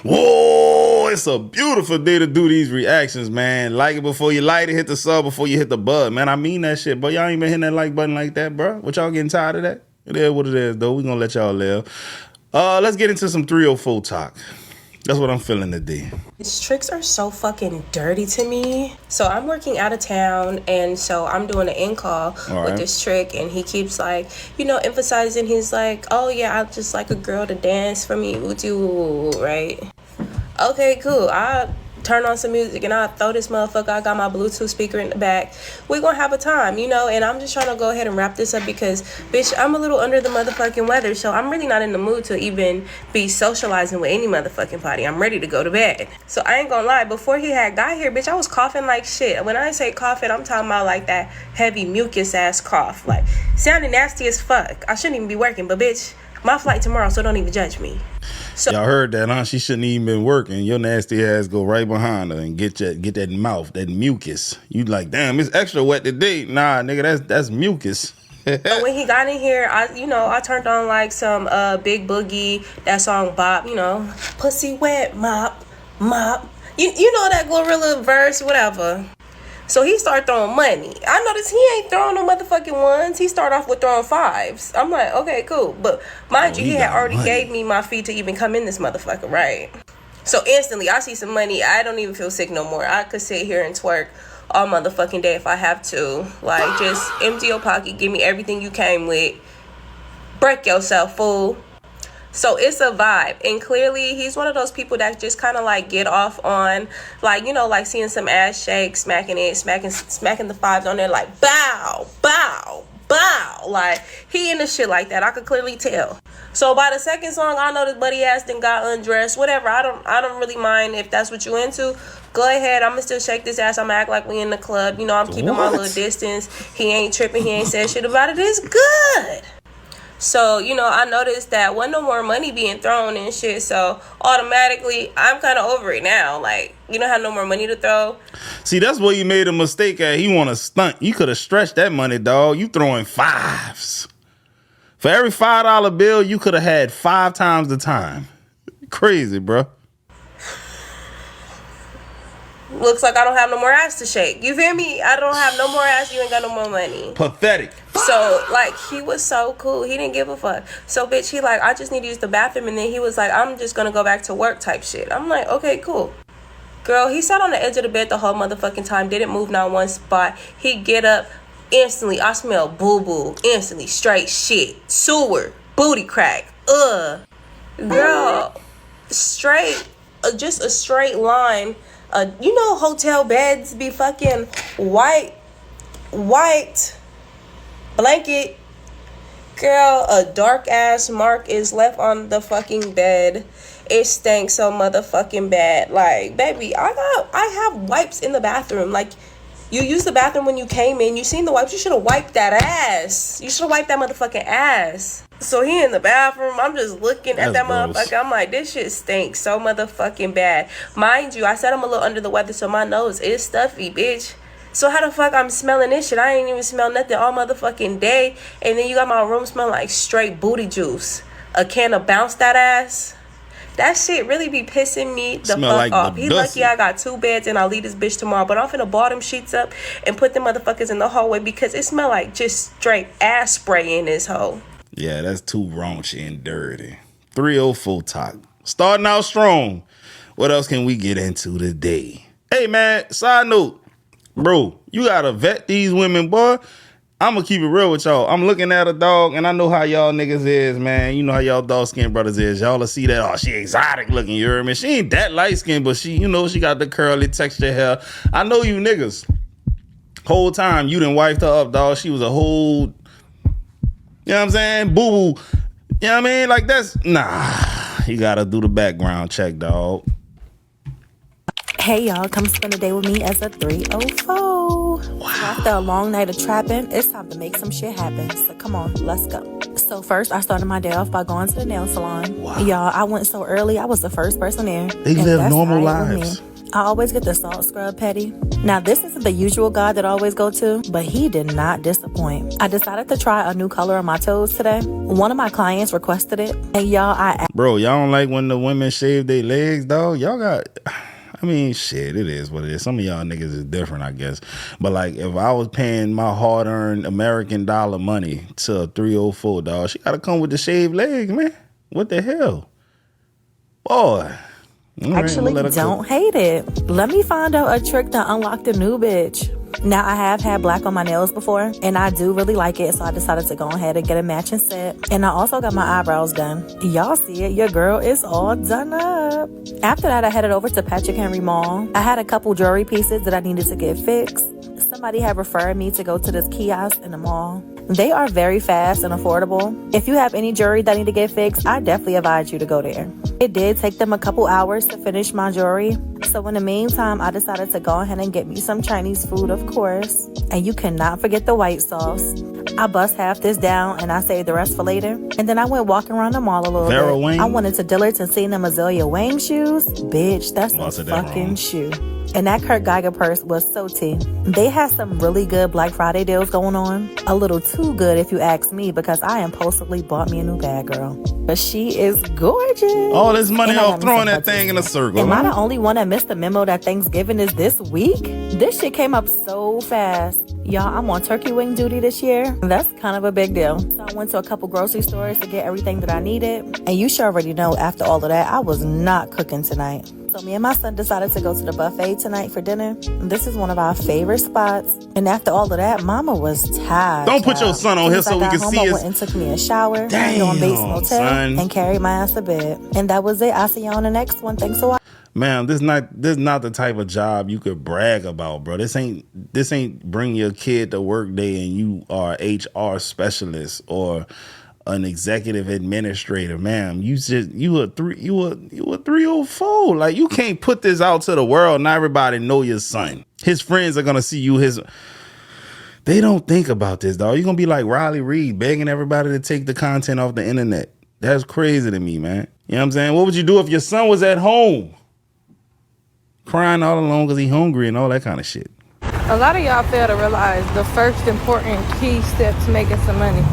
Whoa, it's a beautiful day to do these reactions, man. Like it before you light it, hit the sub before you hit the button, man. I mean that shit, but y'all ain't been hitting that like button like that, bro. What y'all getting tired of that? It is what it is, though. We gonna let y'all live. Let's get into some 304 talk. That's what I'm feeling today. His tricks are so fucking dirty to me. So I'm working out of town, and so I'm doing an in call with this trick, and he keeps like, emphasizing. He's like, oh yeah, I just like a girl to dance for me, right? Okay, cool. I turn on some music and I throw this motherfucker. I got my Bluetooth speaker in the back. We're gonna have a time, and I'm just trying to go ahead and wrap this up because, bitch, I'm a little under the motherfucking weather, so I'm really not in the mood to even be socializing with any motherfucking party. I'm ready to go to bed. So I ain't gonna lie, before he had got here, bitch, I was coughing like shit. When I say coughing, I'm talking about like that heavy mucus ass cough, like sounding nasty as fuck. I shouldn't even be working, but bitch, my flight tomorrow, so don't even judge me. So y'all heard that, huh? She shouldn't even been working. Your nasty ass go right behind her and get that mouth, that mucus. You like, damn, it's extra wet today. Nah, nigga, that's mucus. When he got in here, I turned on like some Big Boogie, that song Bop, pussy wet, mop. You know that gorilla verse, whatever. So he started throwing money. I noticed he ain't throwing no motherfucking ones. He started off with throwing fives. I'm like, okay, cool. But mind you, he had already gave me my fee to even come in this motherfucker, right? So instantly, I see some money. I don't even feel sick no more. I could sit here and twerk all motherfucking day if I have to. Like, just empty your pocket. Give me everything you came with. Break yourself, fool. So it's a vibe, and clearly he's one of those people that just kind of like get off on like, like seeing some ass shake, smacking the fives on there, like bow, like he into shit like that. I could clearly tell. So by the second song, I know this buddy ass then got undressed, whatever. I don't really mind if that's what you into. Go ahead, I'ma still shake this ass. I'ma act like we in the club. I'm keeping my little distance. He ain't tripping. He ain't said shit about it. It's good. So, I noticed that wasn't no more money being thrown and shit. So, automatically, I'm kind of over it now. Like, you don't have no more money to throw. See, that's where you made a mistake at. He want to stunt. You could have stretched that money, dog. You throwing fives. For every $5 bill, you could have had 5 times the time. Crazy, bro. Looks like I don't have no more ass to shake. You feel me? I don't have no more ass. You ain't got no more money. Pathetic. So, like, he was so cool. He didn't give a fuck. So, bitch, he like, I just need to use the bathroom. And then he was like, I'm just going to go back to work type shit. I'm like, okay, cool. Girl, he sat on the edge of the bed the whole motherfucking time. Didn't move not one spot. He get up. Instantly, I smell boo-boo. Instantly, straight shit. Sewer. Booty crack. Girl, straight. Just a straight line. Hotel beds be fucking white blanket. Girl, a dark ass mark is left on the fucking bed. It stank so motherfucking bad. Like, baby, I have wipes in the bathroom. Like, you used the bathroom when you came in. You seen the wipes. You should have wiped that ass. You should have wiped that motherfucking ass. So he in the bathroom. I'm just looking at that motherfucker. I'm like, this shit stinks so motherfucking bad. Mind you, I said I'm a little under the weather, so my nose is stuffy, bitch. So how the fuck I'm smelling this shit? I ain't even smell nothing all motherfucking day. And then you got my room smelling like straight booty juice. A can of bounce that ass. That shit really be pissing me the fuck like off. He lucky I got 2 beds and I'll leave this bitch tomorrow. But I'm finna ball them sheets up and put them motherfuckers in the hallway because it smell like just straight ass spray in this hole. Yeah, that's too raunchy and dirty. 304 talk. Starting out strong. What else can we get into today? Hey, man, side note. Bro, you gotta vet these women, boy. I'm gonna keep it real with y'all. I'm looking at a dog, and I know how y'all niggas is, man. You know how y'all dog-skinned brothers is. Y'all will see that, oh, she exotic looking, you hear me? She ain't that light-skinned, but she got the curly texture hair. I know you niggas. Whole time, you done wiped her up, dog. She was a whole, you know what I'm saying? Boo-boo. You know what I mean? Like, that's, nah. You gotta do the background check, dog. Hey y'all, come spend a day with me as a 304. Wow. After a long night of trapping, it's time to make some shit happen. So come on, let's go. So first, I started my day off by going to the nail salon. Wow. Y'all, I went so early, I was the first person there. They live normal lives. I always get the salt scrub petty. Now, this isn't the usual guy that I always go to, but he did not disappoint. I decided to try a new color on my toes today. One of my clients requested it, and y'all, Bro, y'all don't like when the women shave their legs, dog? Y'all got... I mean, shit, it is what it is. Some of y'all niggas is different, I guess. But, like, if I was paying my hard-earned American dollar money to a 304, dog, she got to come with the shaved legs, man. What the hell? Boy. actually don't hate it. Let me find out a trick to unlock the new bitch. Now, I have had black on my nails before, and I do really like it, so I decided to go ahead and get a matching set. And I also got my eyebrows done. Y'all see it, your girl is all done up. After that, I headed over to Patrick Henry Mall. I had a couple jewelry pieces that I needed to get fixed. Somebody had referred me to go to this kiosk in the mall. They are very fast and affordable. If you have any jewelry that need to get fixed, I definitely advise you to go there. It did take them a couple hours to finish my jewelry. So in the meantime, I decided to go ahead and get me some Chinese food, of course. And you cannot forget the white sauce. I bust half this down and I saved the rest for later. And then I went walking around the mall a little Vera bit. Wang? I went into Dillard's and seen them Azalea Wang shoes. Bitch, that's a fucking shoe. And that Kurt Geiger purse was so tea. They had some really good Black Friday deals going on. A little too good if you ask me, because I impulsively bought me a new bag, girl. But she is gorgeous. All this money off throwing that thing in a circle. Am I the only one that missed the memo that Thanksgiving is this week? This shit came up so fast. Y'all, I'm on turkey wing duty this year. That's kind of a big deal. So I went to a couple grocery stores to get everything that I needed. And you sure already know, after all of that, I was not cooking tonight. So me and my son decided to go to the buffet tonight for dinner. This is one of our favorite spots. And after all of that, mama was tired. Don't put your son on here so we can see I his... went and took me a shower. Damn, on Bates Motel, son. and carried my ass to bed. And that was it. I'll see you on the next one. Thanks for watching. Man, this not the type of job you could brag about, bro. This ain't bring your kid to work day and you are HR specialist or an executive administrator, ma'am. You a 304. Like, you can't put this out to the world. Not everybody know your son. His friends are gonna see you. They don't think about this, dog. You're gonna be like Riley Reid begging everybody to take the content off the internet. That's crazy to me, man. You know what I'm saying? What would you do if your son was at home crying all alone because he's hungry and all that kind of shit? A lot of y'all fail to realize the first important key step to making some money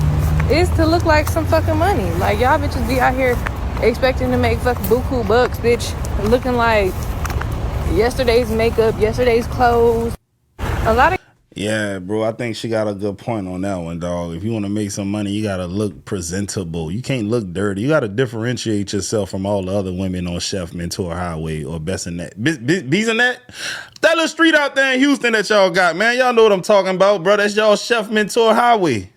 is to look like some fucking money. Like, y'all bitches be out here expecting to make fucking buku bucks, bitch, looking like yesterday's makeup, yesterday's clothes. Yeah, bro, I think she got a good point on that one, dog. If you want to make some money, you got to look presentable. You can't look dirty. You got to differentiate yourself from all the other women on Chef Mentor Highway or Bessonet. Beesonet? That little street out there in Houston that y'all got, man. Y'all know what I'm talking about, bro. That's y'all Chef Mentor Highway.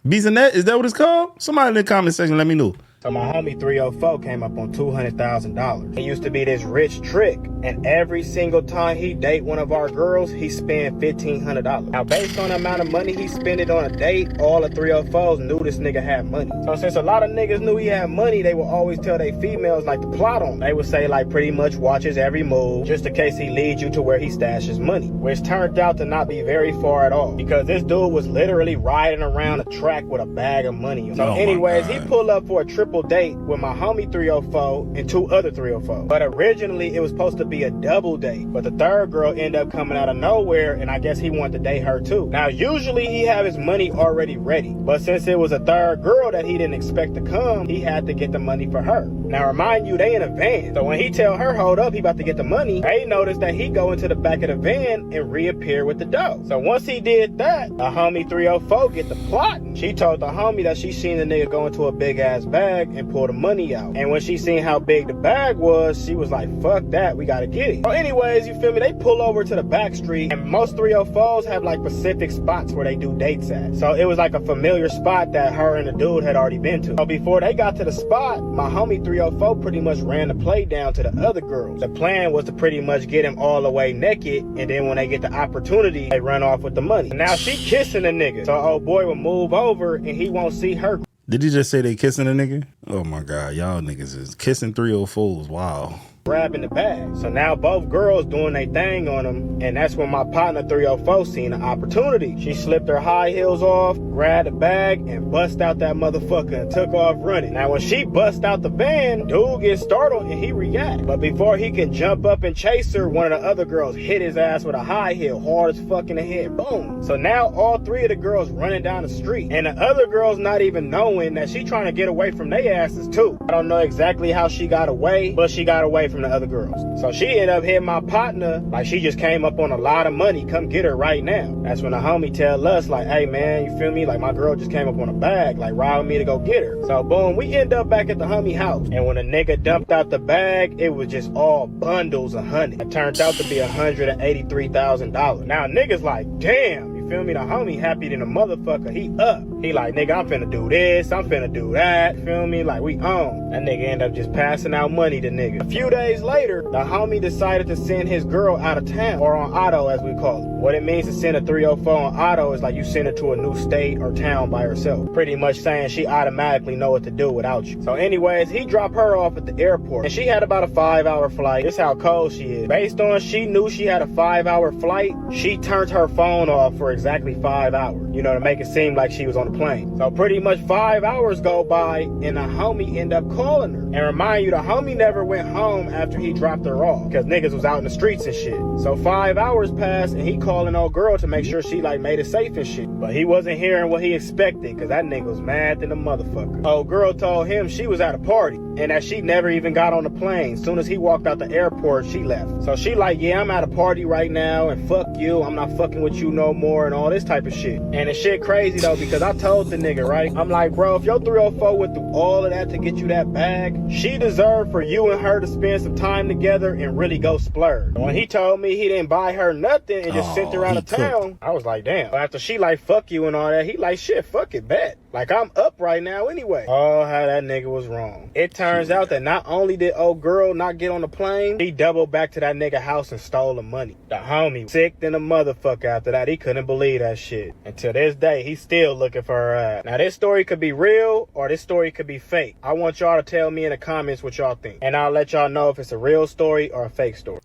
Beesonet? Is that what it's called? Somebody in the comment section, let me know. So my homie 304 came up on $200,000. He used to be this rich trick, and every single time he date one of our girls, he spend $1,500. Now, based on the amount of money he spent it on a date, all the 304s knew this nigga had money. So since a lot of niggas knew he had money, they would always tell their females like to plot on him. They would say like pretty much watch his every move, just in case he leads you to where he stashes money, which turned out to not be very far at all, because this dude was literally riding around a track with a bag of money. So anyways, he pulled up for a triple date with my homie 304 and two other 304. But originally it was supposed to be a double date, but the third girl ended up coming out of nowhere, and I guess he wanted to date her too. Now usually he have his money already ready, but since it was a third girl that he didn't expect to come, he had to get the money for her. Now remind you, they in a van, so when he tell her hold up, he about to get the money, they noticed that he go into the back of the van and reappear with the dough. So once he did that, the homie 304 get the plotting. She told the homie that she seen the nigga go into a big ass bag and pull the money out, and when she seen how big the bag was, she was like, fuck that, we gotta get it. So anyways, you feel me, they pull over to the back street, and most 304s have like specific spots where they do dates at. So it was like a familiar spot that her and the dude had already been to. So before they got to the spot, my homie 304 pretty much ran the play down to the other girls. The plan was to pretty much get him all the way naked, and then when they get the opportunity, they run off with the money. Now she kissing the nigga, so old boy will move over and he won't see her. Did he just say they kissing a nigga? Oh my God, y'all niggas is kissing 304s. Wow. grabbing the bag. So now both girls doing their thing on him, and that's when my partner 304 seen an opportunity. She slipped her high heels off, grabbed the bag, and bust out that motherfucker and took off running. Now when she bust out the van, dude gets startled and he reacts. But before he can jump up and chase her, one of the other girls hit his ass with a high heel hard as fuck in the head. Boom. So now all three of the girls running down the street, and the other girls not even knowing that she trying to get away from their asses too. I don't know exactly how she got away, but she got away from the other girls. So she ended up hitting my partner like she just came up on a lot of money. Come get her right now. That's when the homie tell us like, hey man, you feel me? Like my girl just came up on a bag, like ride with me to go get her. So boom, we end up back at the homie house. And when the nigga dumped out the bag, it was just all bundles of honey. It turned out to be $183,000. Now niggas like, damn, you feel me? The homie happy than a motherfucker. He up. He like, nigga, I'm finna do this. I'm finna do that. Feel me? Like we on. That nigga end up just passing out money to niggas. A few days later, the homie decided to send his girl out of town, or on auto as we call it. What it means to send a 304 on auto is like you send her to a new state or town by herself. Pretty much saying she automatically know what to do without you. So anyways, he dropped her off at the airport, and she had about a 5-hour flight. This how cold she is. Based on she knew she had a 5-hour flight, she turned her phone off for exactly 5 hours, you know, to make it seem like she was on the plane. So pretty much 5 hours go by, and the homie end up calling her. And remind you, the homie never went home after he dropped her off, because niggas was out in the streets and shit. So 5 hours passed, and he calling old girl to make sure she like made it safe and shit. But he wasn't hearing what he expected, because that nigga was mad than a motherfucker. Old girl told him she was at a party, and that she never even got on the plane. Soon as he walked out the airport, she left. So she like, yeah, I'm at a party right now, and fuck you, I'm not fucking with you no more, and all this type of shit. And the shit crazy though, because I told the nigga, right? I'm like, bro, if your 304 went through all of that to get you that bag, she deserved for you and her to spend some time together and really go splurge. When he told me he didn't buy her nothing and just sent her out of town, I was like, damn. After she like, fuck you and all that, he like, shit, fuck it, bet. Like, I'm up right now anyway. Oh, how that nigga was wrong. It turns out that not only did old girl not get on the plane, he doubled back to that nigga house and stole the money. The homie sick than a motherfucker after that. He couldn't believe that shit. And to this day, he's still looking for her ass. Now, this story could be real or this story could be fake. I want y'all to tell me in the comments what y'all think. And I'll let y'all know if it's a real story or a fake story.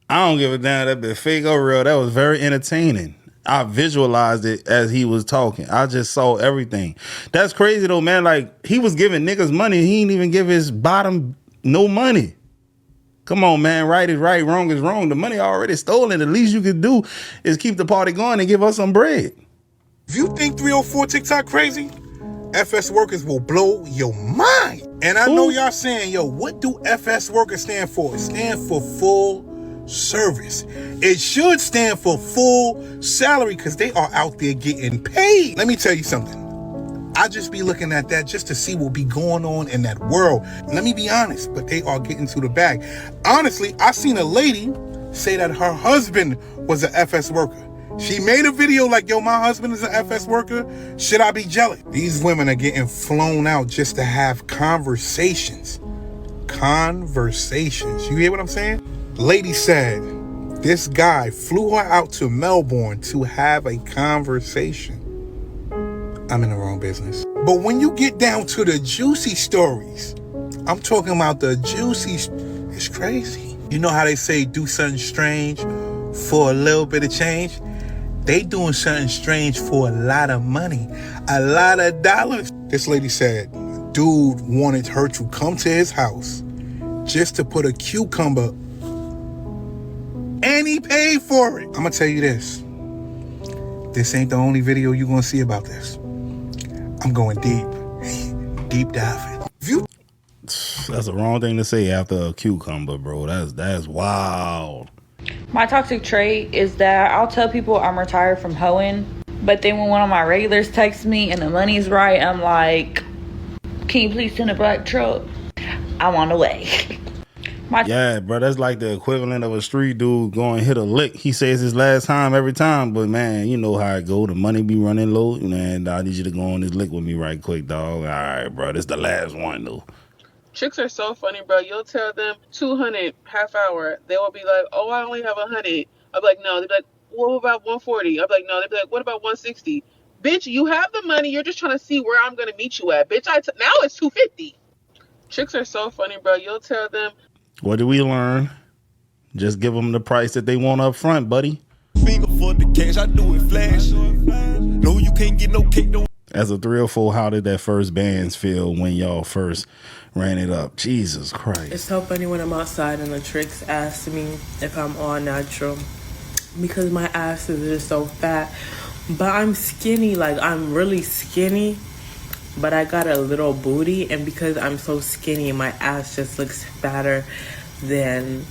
I don't give a damn that bit fake or real. That was very entertaining. I visualized it as he was talking. I just saw everything. That's crazy though, man. Like, he was giving niggas money. He didn't even give his bottom no money. Come on, man. Right is right, wrong is wrong. The money already stolen. The least you could do is keep the party going and give us some bread. If you think 304 TikTok crazy, FS workers will blow your mind. And I know y'all saying, yo, what do FS workers stand for? It stands for full service. It should stand for full salary because they are out there getting paid. Let me tell you something. I just be looking at that just to see what be going on in that world. Let me be honest, but they are getting to the bag. Honestly, I seen a lady say that her husband was an FS worker. She made a video like, yo, my husband is an FS worker. Should I be jealous? These women are getting flown out just to have conversations. Conversations. You hear what I'm saying? Lady said this guy flew her out to Melbourne to have a conversation. I'm in the wrong business. But when you get down to the juicy stories, I'm talking about the juicy, it's crazy. You know how they say do something strange for a little bit of change? They doing something strange for a lot of money, a lot of dollars. This lady said, dude wanted her to come to his house just to put a cucumber, and he paid for it. I'm gonna tell you this. This ain't the only video you're gonna see about this. I'm going deep diving. That's the wrong thing to say after a cucumber, bro. That's wild. My toxic trait is that I'll tell people I'm retired from hoeing, but then when one of my regulars texts me and the money's right, I'm like, can you please send a black truck? I'm on the way. Yeah, bro, that's like the equivalent of a street dude going hit a lick. He says his last time every time, but man, you know how it go. The money be running low. Man, I need you to go on this lick with me right quick, dog. All right, bro, this the last one, though. Chicks are so funny, bro. You'll tell them 200 half hour. They will be like, oh, I only have 100. I'll be like, no. They'll be like, what about 140? I'll be like, no. They'll be like, what about 160? Bitch, you have the money. You're just trying to see where I'm going to meet you at. Bitch, now it's 250. Chicks are so funny, bro. You'll tell them. What did we learn? Just give them the price that they want up front, buddy. Finger for the cash, I do it flash. No, you can't get no cake, no. As a 304, how did that first bands feel when y'all first ran it up? Jesus Christ. It's so funny when I'm outside and the tricks ask me if I'm all natural because my ass is just so fat. But I'm skinny, like I'm really skinny, but I got a little booty, and because I'm so skinny, my ass just looks fatter than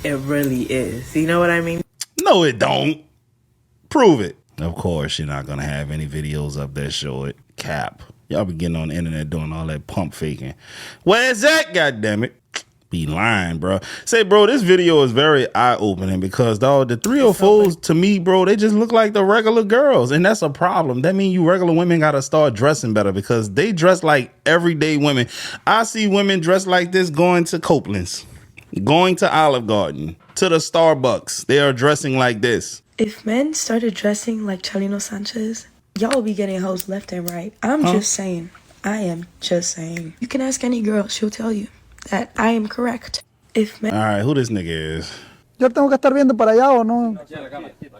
it really is. You know what I mean? No, it don't. Prove it. Of course, you're not going to have any videos up that show it. Cap. Y'all be getting on the internet doing all that pump faking. Where's that, goddammit? Be lying, bro. Say, bro, this video is very eye-opening because, dog, the 304s, to me, bro, they just look like the regular girls, and that's a problem. That means you regular women got to start dressing better because they dress like everyday women. I see women dressed like this going to Copeland's, going to Olive Garden, to the Starbucks. They are dressing like this. If men started dressing like Chalino Sanchez, y'all will be getting hoes left and right. I'm just saying. I am just saying. You can ask any girl, she'll tell you that I am correct. If men... All right, who this nigga is? Yo tengo que estar viendo para allá o no?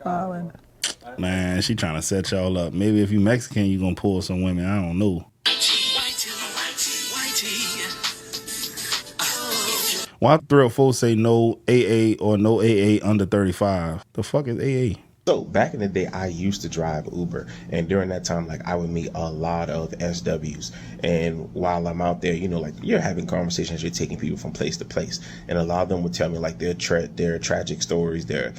Ah, bueno. Man, she trying to set y'all up. Maybe if you Mexican, you gonna pull some women. I don't know. Why 304 say no AA or no AA under 35? The fuck is AA? So back in the day, I used to drive Uber, and during that time, like I would meet a lot of SWs. And while I'm out there, you know, like you're having conversations, you're taking people from place to place, and a lot of them would tell me like their tragic stories, their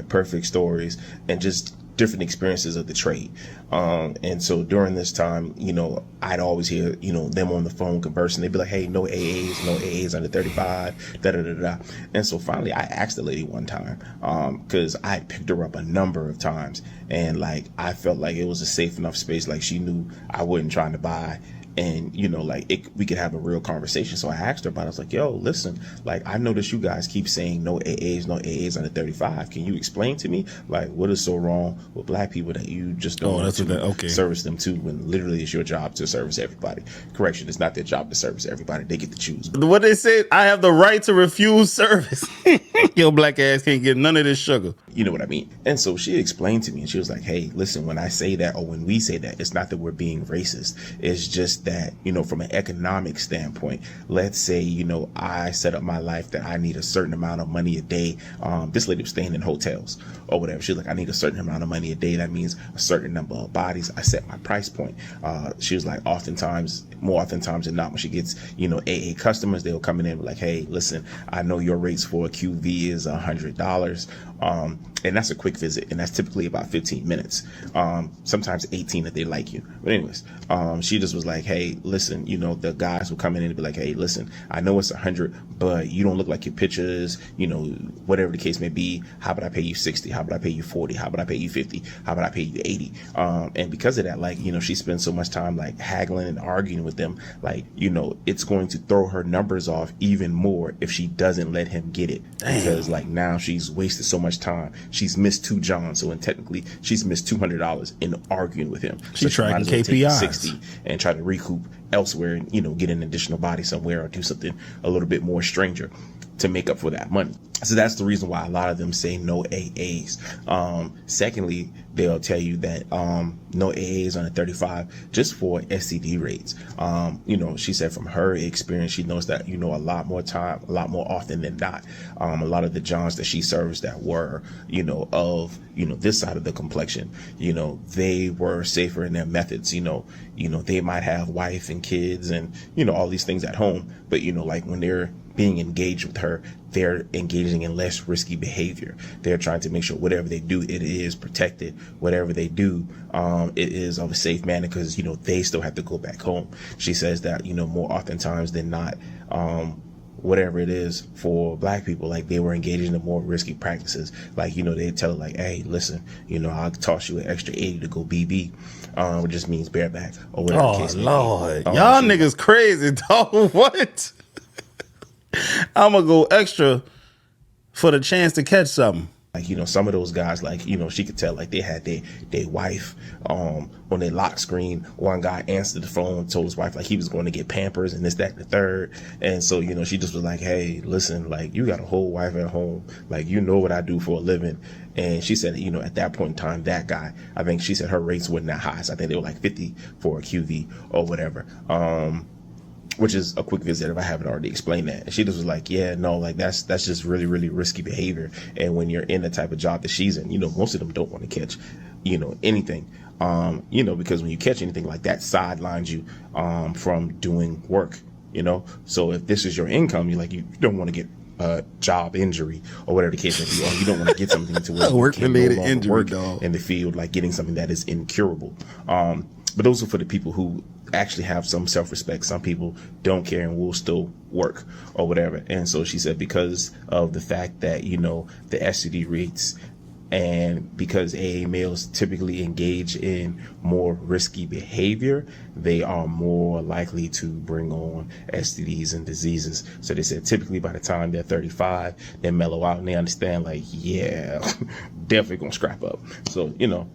perfect stories, and just different experiences of the trade. And so during this time, you know, I'd always hear, you know, them on the phone conversing. They'd be like, hey, no AAs under 35, da da da da. And so finally I asked the lady one time, because I picked her up a number of times, and like I felt like it was a safe enough space, like she knew I wasn't trying to buy. And, you know, like we could have a real conversation. So I asked her about it. I was like, yo, listen, like, I noticed you guys keep saying no AAs under 35. Can you explain to me, like, what is so wrong with black people that you just don't want to service them too, when literally it's your job to service everybody? Correction, it's not their job to service everybody. They get to choose. What they said, I have the right to refuse service. Your black ass can't get none of this sugar. You know what I mean? And so she explained to me, and she was like, hey, listen, when I say that, or when we say that, it's not that we're being racist. It's just that, you know, from an economic standpoint, let's say, you know, I set up my life that I need a certain amount of money a day. This lady was staying in hotels or whatever. She was like, I need a certain amount of money a day. That means a certain number of bodies. I set my price point. She was like, more oftentimes than not, when she gets, you know, AA customers, they'll come in and be like, hey, listen, I know your rates for a QV is $100. And that's a quick visit, and that's typically about 15 minutes, sometimes 18 if they like you. But anyways, she just was like, hey, listen, you know, the guys will come in and be like, hey, listen, I know it's 100, but you don't look like your pictures, you know, whatever the case may be. How about I pay you 60? How about I pay you 40? How about I pay you 50? How about I pay you 80? And because of that, like, you know, she spends so much time like haggling and arguing with them, like, you know, it's going to throw her numbers off even more if she doesn't let him get it. Damn. Because like now she's wasted so much time. She's missed 2 Johns, so technically she's missed $200 in arguing with him. She's so tracking KPIs. 60 and try to recoup elsewhere, and, you know, get an additional body somewhere or do something a little bit more stranger to make up for that money. So that's the reason why a lot of them say no AAs. Secondly, they'll tell you that no AAs under 35 just for STD rates. You know, she said from her experience, she knows that, you know, a lot more often than not, a lot of the Johns that she serves that were, you know, of, you know, this side of the complexion, you know, they were safer in their methods. You know, they might have wife and kids and, you know, all these things at home, but, you know, like when they're being engaged with her, they're engaging in less risky behavior. They're trying to make sure whatever they do, it is protected. Whatever they do, it is of a safe manner, because, you know, they still have to go back home. She says that, you know, more oftentimes than not, whatever it is for black people, like they were engaging in more risky practices. Like, you know, they tell her like, hey, listen, you know, I'll toss you an extra 80 to go BB, which just means bareback or whatever the case may be. Lord, y'all niggas crazy, dog. What? I'm gonna go extra for the chance to catch something. Like like, you know, some of those guys, like, you know, she could tell like they had their wife on their lock screen. One guy answered the phone, told his wife like he was going to get Pampers and this, that, and the third. And so, you know, she just was like, hey, listen, like, you got a whole wife at home, like, you know what I do for a living. And she said, you know, at that point in time, that guy, I think she said her rates weren't that high. So I think they were like 50 for a QV or whatever. Which is a quick visit if I haven't already explained that. And she just was like, yeah, no, like that's just really, really risky behavior. And when you're in the type of job that she's in, you know, most of them don't want to catch, you know, anything, you know, because when you catch anything like that, sidelines you from doing work, you know. So if this is your income, you don't want to get job injury or whatever the case may be, or you don't want to get something to where work-related injury, work dog, in the field, like getting something that is incurable. But those are for the people who actually have some self-respect. Some people don't care and will still work or whatever. And so she said because of the fact that, you know, the STD rates, and because AA males typically engage in more risky behavior, they are more likely to bring on STDs and diseases. So they said typically by the time they're 35, they mellow out and they understand like, yeah, definitely gonna scrap up. So, you know,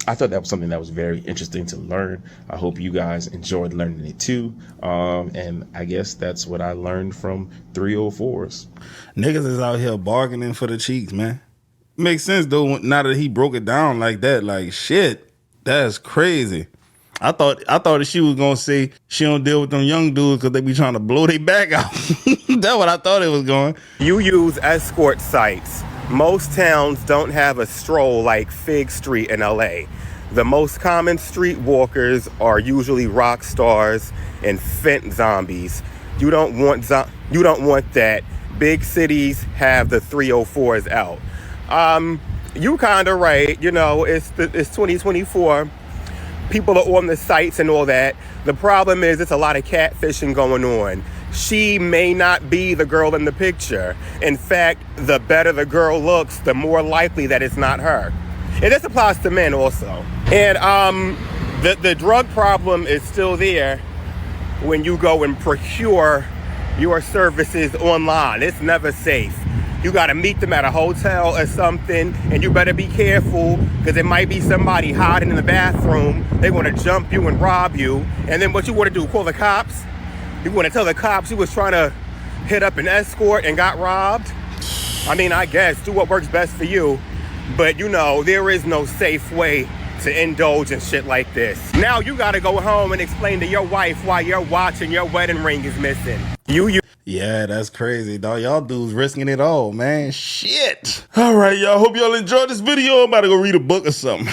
I thought that was something that was very interesting to learn. I hope you guys enjoyed learning it too. And I guess that's what I learned from 304s. Niggas is out here bargaining for the cheeks, man. Makes sense though, now that he broke it down like that. Like, shit, that's crazy. I thought that she was gonna say she don't deal with them young dudes because they be trying to blow their back out. That's what I thought it was going. You use escort sites. Most towns don't have a stroll like Fig Street in LA. The most common street walkers are usually rock stars and fent zombies. You don't want that. Big cities have the 304s out. You kind of right. You know, it's 2024. People are on the sites and all that. The problem is it's a lot of catfishing going on. She may not be the girl in the picture. In fact, the better the girl looks, the more likely that it's not her. And this applies to men also. And the drug problem is still there when you go and procure your services online. It's never safe. You got to meet them at a hotel or something, and you better be careful because there might be somebody hiding in the bathroom. They want to jump you and rob you. And then what you want to do, call the cops? You want to tell the cops you was trying to hit up an escort and got robbed? I mean, I guess do what works best for you. But, you know, there is no safe way to indulge in shit like this. Now you got to go home and explain to your wife why your watch and your wedding ring is missing. Yeah, that's crazy, dog. Y'all dudes risking it all, man. Shit. All right, y'all. Hope y'all enjoyed this video. I'm about to go read a book or something.